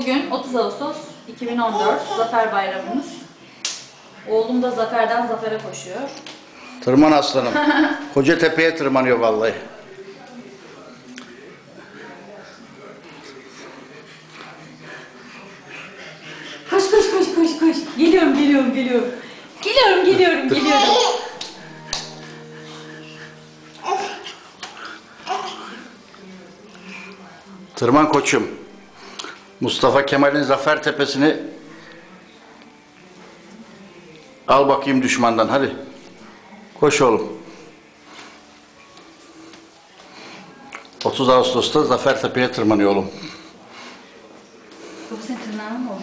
Bugün 30 Ağustos 2014 Zafer Bayramımız. Oğlum da zaferden zafere koşuyor. Tırman aslanım. Kocatepe'ye tırmanıyor vallahi. Koş koş koş koş koş. Geliyorum geliyorum geliyorum. Geliyorum geliyorum geliyorum. Tırman koçum. Mustafa Kemal'in Zafer Tepesi'ni al bakayım düşmandan, hadi. Koş oğlum. 30 Ağustos'ta Zafer Tepe'ye tırmanıyor oğlum. Yok, senin tırnağın mı oldu?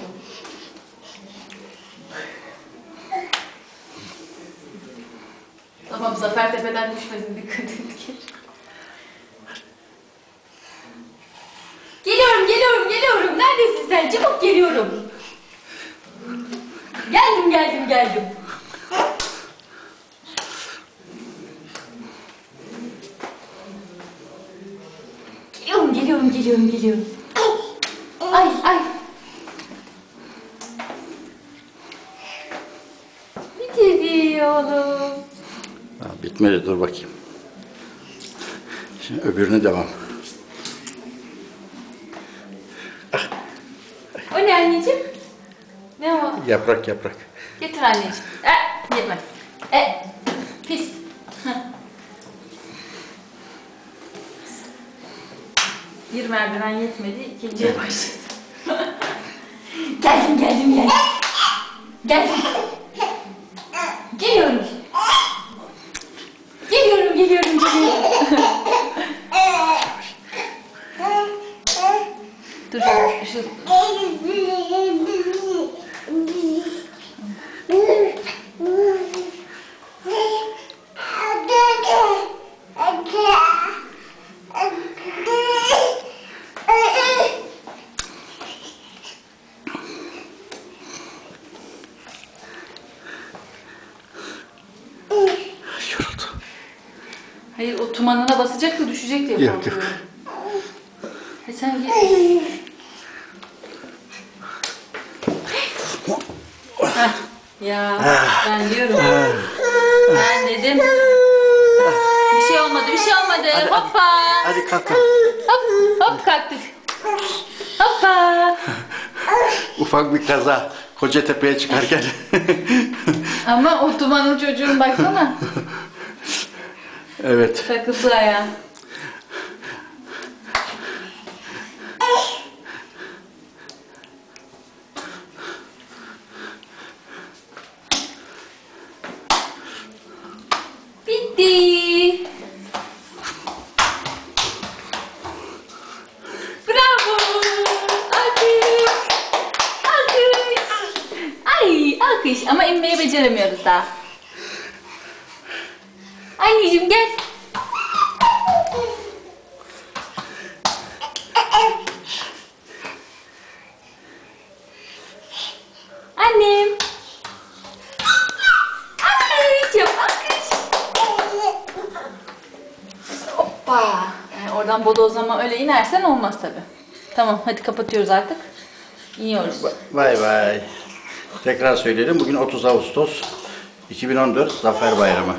Tamam, Zafer Tepe'den düşmesin, dikkat et. Geliyorum geliyorum geliyorum. Neredesin sen? Çabuk geliyorum. Geldim geldim geldim. Geliyorum geliyorum geliyorum geliyorum. Ay ay. Bitirdi oğlum. Ha, bitmedi, dur bakayım. Şimdi öbürüne devam. O ne anneciğim? Ne o? Yaprak yaprak. Getir anneciğim. Yetmez. Pis. Bir merdiven yetmedi, ikinciye başladım. Geldim geldim geldim. Geldim. Geliyorum. Geliyorum geliyorum geliyorum. Dur şu. Yoruldu. Hayır, o tumanına basacak da düşecek diye Yok korkuyorum. yok. Sen gel. Ya ben diyorum. Ben dedim. Bir şey olmadı, bir şey olmadı. Hadi, Hoppa. Hadi kalk kalk. Hop, hop kalktık. Hoppa. Ufak bir kaza. Kocatepe'ye çıkarken. Ama o dumanlı çocuğun baksana. Evet. Takıldı ayağa. Bitti. Bravo. Alkış. Alkış. Ay, alkış. Ama inmeyi beceremiyoruz daha. Anneciğim gel. Annem. Alkış yap, alkış. Hoppa. Yani oradan bodozlama öyle inersen olmaz tabi. Tamam, hadi kapatıyoruz artık. İniyoruz. Vay vay. Tekrar söyleyelim. Bugün 30 Ağustos 2014 Zafer Bayramı.